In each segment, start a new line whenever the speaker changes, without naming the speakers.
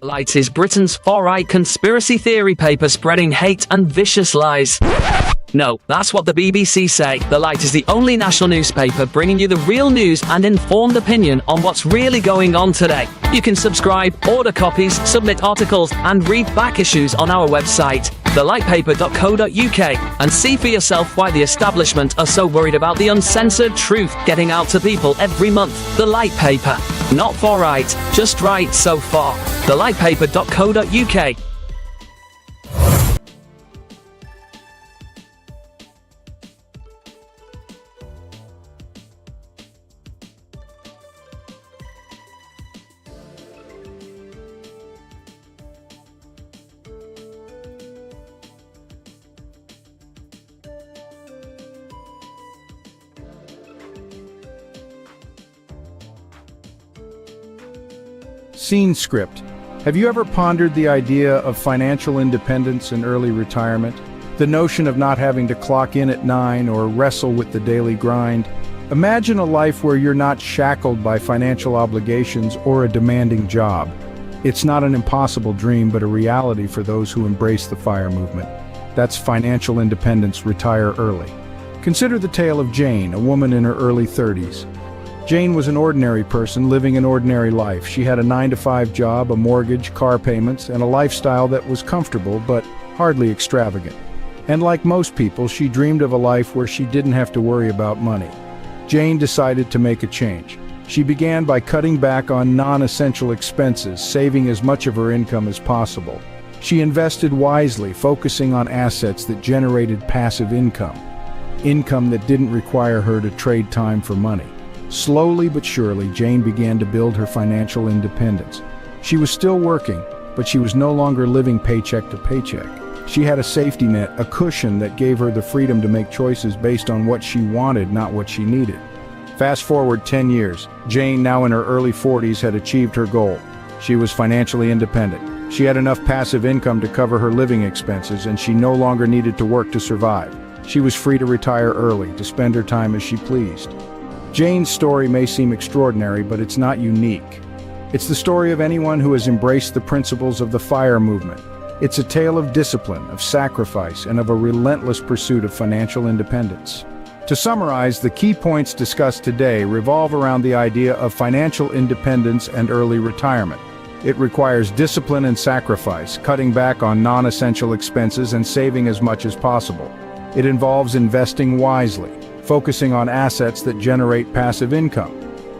Light is Britain's far-right conspiracy theory paper spreading hate and vicious lies. No, that's what the BBC say. The Light is the only national newspaper bringing you the real news and informed opinion on what's really going on today. You can subscribe, order copies, submit articles, and read back issues on our website, thelightpaper.co.uk, and see for yourself why the establishment are so worried about the uncensored truth getting out to people every month. The Light Paper. Not far right, just right so far. Thelightpaper.co.uk.
Scene script. Have you ever pondered the idea of financial independence and early retirement? The notion of not having to clock in at 9 or wrestle with the daily grind? Imagine a life where you're not shackled by financial obligations or a demanding job. It's not an impossible dream, but a reality for those who embrace the FIRE movement. That's financial independence, retire early. Consider the tale of Jane, a woman in her early 30s. Jane was an ordinary person living an ordinary life. She had a 9-to-5 job, a mortgage, car payments, and a lifestyle that was comfortable but hardly extravagant. And like most people, she dreamed of a life where she didn't have to worry about money. Jane decided to make a change. She began by cutting back on non-essential expenses, saving as much of her income as possible. She invested wisely, focusing on assets that generated passive income that didn't require her to trade time for money. Slowly but surely, Jane began to build her financial independence. She was still working, but she was no longer living paycheck to paycheck. She had a safety net, a cushion that gave her the freedom to make choices based on what she wanted, not what she needed. Fast forward 10 years, Jane, now in her early 40s, had achieved her goal. She was financially independent. She had enough passive income to cover her living expenses, and she no longer needed to work to survive. She was free to retire early, to spend her time as she pleased. Jane's story may seem extraordinary, but it's not unique. It's the story of anyone who has embraced the principles of the FIRE movement. It's a tale of discipline, of sacrifice, and of a relentless pursuit of financial independence. To summarize, the key points discussed today revolve around the idea of financial independence and early retirement. It requires discipline and sacrifice, cutting back on non-essential expenses and saving as much as possible. It involves investing wisely, focusing on assets that generate passive income.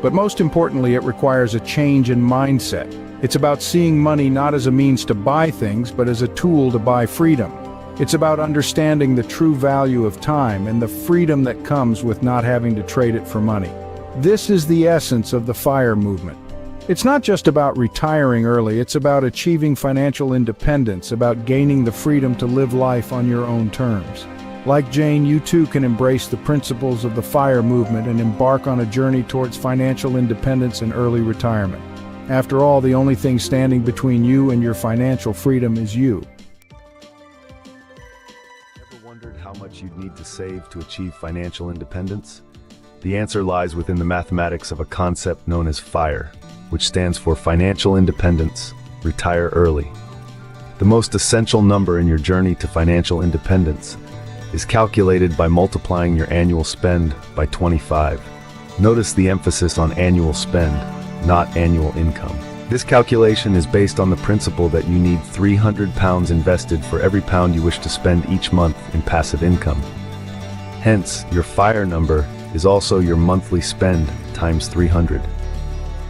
But most importantly, it requires a change in mindset. It's about seeing money not as a means to buy things, but as a tool to buy freedom. It's about understanding the true value of time and the freedom that comes with not having to trade it for money. This is the essence of the FIRE movement. It's not just about retiring early, it's about achieving financial independence, about gaining the freedom to live life on your own terms. Like Jane, you too can embrace the principles of the FIRE movement and embark on a journey towards financial independence and early retirement. After all, the only thing standing between you and your financial freedom is you.
Ever wondered how much you'd need to save to achieve financial independence? The answer lies within the mathematics of a concept known as FIRE, which stands for Financial Independence, Retire Early. The most essential number in your journey to financial independence is calculated by multiplying your annual spend by 25. Notice the emphasis on annual spend, not annual income. This calculation is based on the principle that you need £300 invested for every pound you wish to spend each month in passive income. Hence, your FIRE number is also your monthly spend times 300.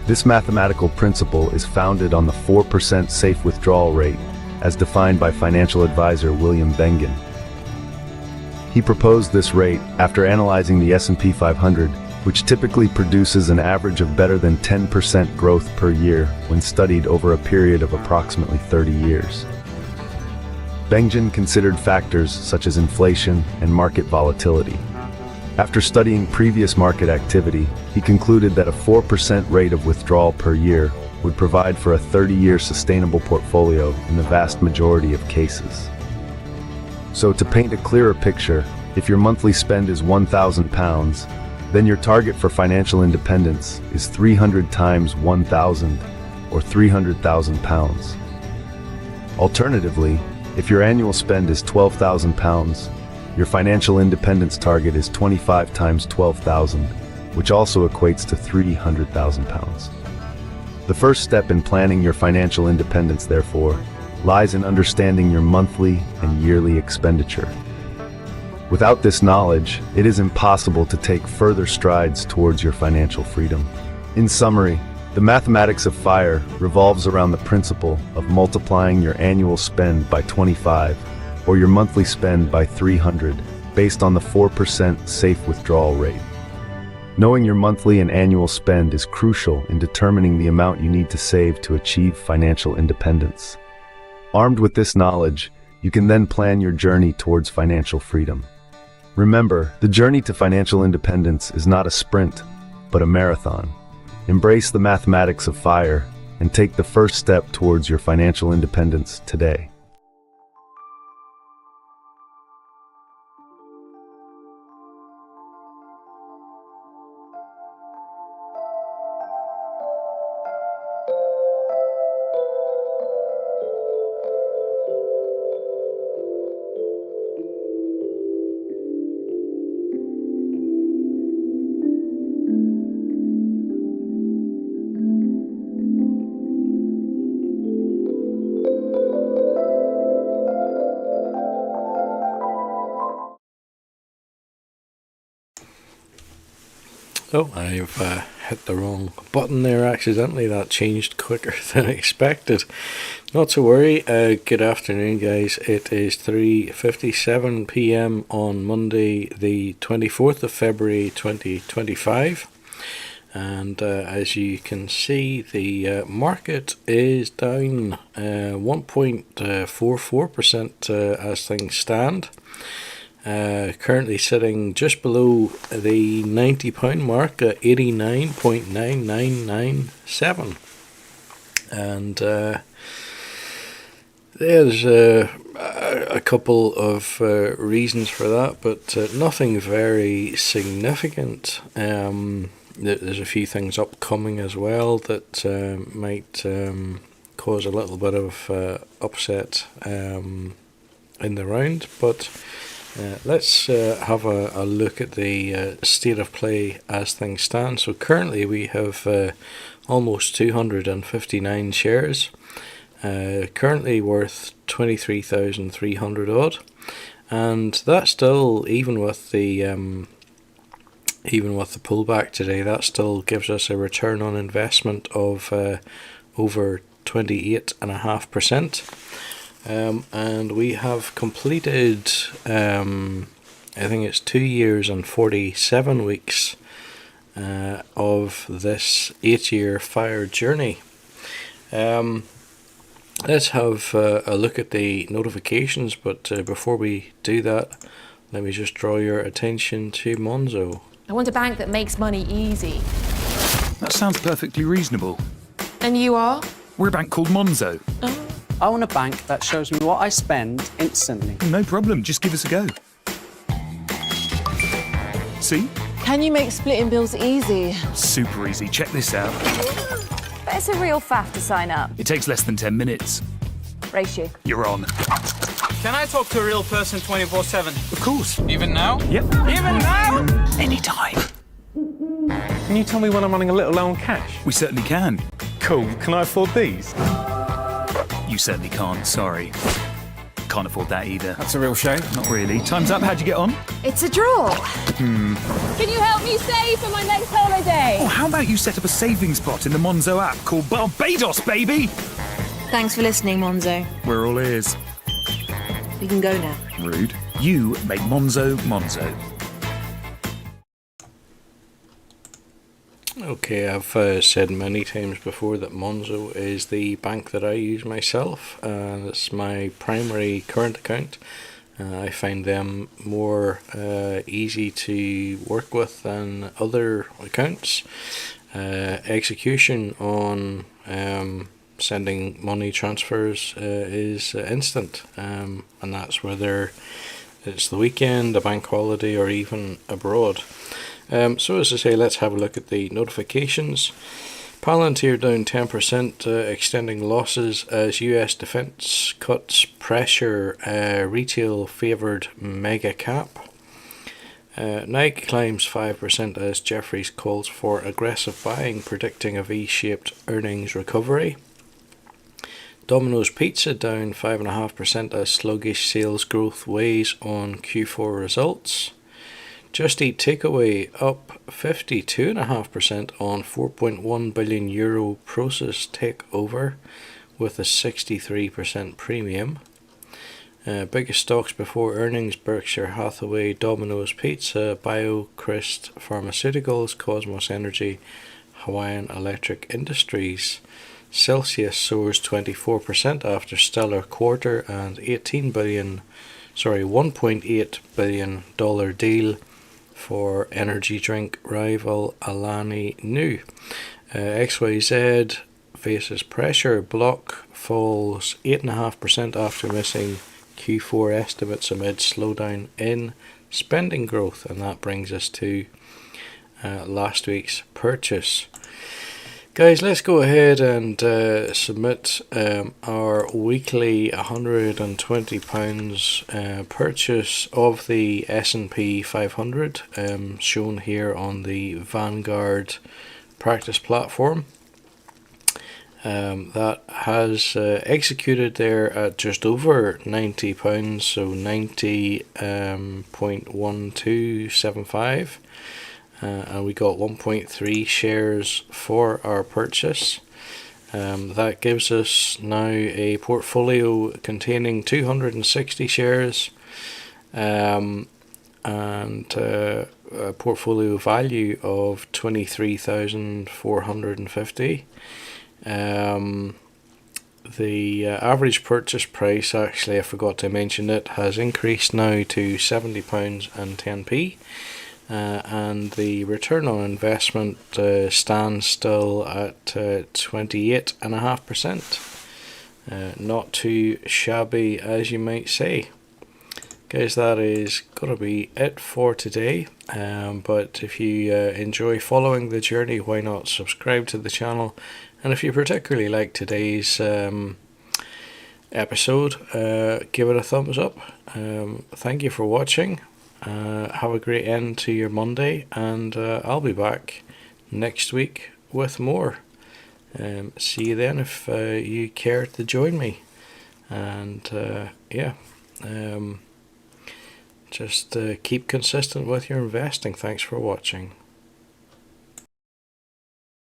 This mathematical principle is founded on the 4% safe withdrawal rate, as defined by financial advisor William Bengen. He proposed this rate after analyzing the S&P 500, which typically produces an average of better than 10% growth per year when studied over a period of approximately 30 years. Bengen considered factors such as inflation and market volatility. After studying previous market activity, he concluded that a 4% rate of withdrawal per year would provide for a 30-year sustainable portfolio in the vast majority of cases. So to paint a clearer picture, if your monthly spend is £1,000, then your target for financial independence is 300 times 1,000, or £300,000. Alternatively, if your annual spend is £12,000, your financial independence target is 25 times 12,000, which also equates to £300,000. The first step in planning your financial independence, therefore, lies in understanding your monthly and yearly expenditure. Without this knowledge, it is impossible to take further strides towards your financial freedom. In summary, the mathematics of FIRE revolves around the principle of multiplying your annual spend by 25 or your monthly spend by 300 based on the 4% safe withdrawal rate. Knowing your monthly and annual spend is crucial in determining the amount you need to save to achieve financial independence. Armed with this knowledge, you can then plan your journey towards financial freedom. Remember, the journey to financial independence is not a sprint, but a marathon. Embrace the mathematics of FIRE and take the first step towards your financial independence today.
Oh, I've hit the wrong button there accidentally. That changed quicker than expected. Not to worry. Good afternoon, guys. It is 3:57 p.m. on Monday, the 24th of February 2025. And as you can see, the market is down 1.44% as things stand. Currently sitting just below the £90 mark at 89.9997. And there's a couple of reasons for that, but nothing very significant. There's a few things upcoming as well that might cause a little bit of upset in the round, but let's have a look at the state of play as things stand. So currently we have almost 259 shares, currently worth 23,300 odd, and that still, even with the pullback today, that still gives us a return on investment of over 28.5%. And we have completed, I think it's 2 years and 47 weeks of this 8-year FIRE journey. Let's have a look at the notifications, but before we do that, let me just draw your attention to Monzo.
I want a bank that makes money easy.
That sounds perfectly reasonable.
And you are?
We're a bank called Monzo.
I want a bank that shows me what I spend instantly.
No problem, just give us a go. See?
Can you make splitting bills easy?
Super easy, check this out.
But it's a real faff to sign up.
It takes less than 10 minutes.
Race you.
You're on.
Can I talk to a real person 24/7?
Of course.
Even now?
Yep.
Even now?
Anytime.
Can you tell me when I'm running a little low on cash?
We certainly can.
Cool. Can I afford these?
You certainly can't, sorry. Can't afford that either.
That's a real shame.
Not really. Time's up, how'd you get on?
It's a draw.
Can you help me save for my next holiday?
Oh, how about you set up a savings pot in the Monzo app called Barbados, baby?
Thanks for listening, Monzo.
We're all ears.
We can go now.
Rude. You make Monzo Monzo.
Okay, I've said many times before that Monzo is the bank that I use myself. It's my primary current account. I find them more easy to work with than other accounts. Execution on sending money transfers is instant, and that's whether it's the weekend, a bank holiday, or even abroad. So as I say, let's have a look at the notifications. Palantir down 10%, extending losses as US defense cuts pressure retail favoured mega cap. Nike climbs 5% as Jefferies calls for aggressive buying, predicting a V-shaped earnings recovery. Domino's Pizza down 5.5% as sluggish sales growth weighs on Q4 results. Just Eat Takeaway up 52.5% on €4.1 billion Prosus takeover with a 63% premium. Biggest stocks before earnings: Berkshire Hathaway, Domino's Pizza, BioCryst Pharmaceuticals, Cosmos Energy, Hawaiian Electric Industries. Celsius soars 24% after stellar quarter and $1.8 billion deal for energy drink rival Alani Nu. XYZ faces pressure. Block falls 8.5% after missing Q4 estimates amid slowdown in spending growth, and that brings us to last week's purchase. Guys, let's go ahead and submit our weekly £120 purchase of the S&P 500, shown here on the Vanguard practice platform. That has executed there at just over £90, so 90.1275. And we got 1.3 shares for our purchase. That gives us now a portfolio containing 260 shares and a portfolio value of 23,450. The average purchase price, actually I forgot to mention it, has increased now to £70.10. And the return on investment stands still at 28.5%. Not too shabby, as you might say. Guys, that is going to be it for today. But if you enjoy following the journey, why not subscribe to the channel? And if you particularly like today's episode, give it a thumbs up. Thank you for watching. Have a great end to your Monday, and I'll be back next week with more. See you then if you care to join me. And just keep consistent with your investing. Thanks for watching.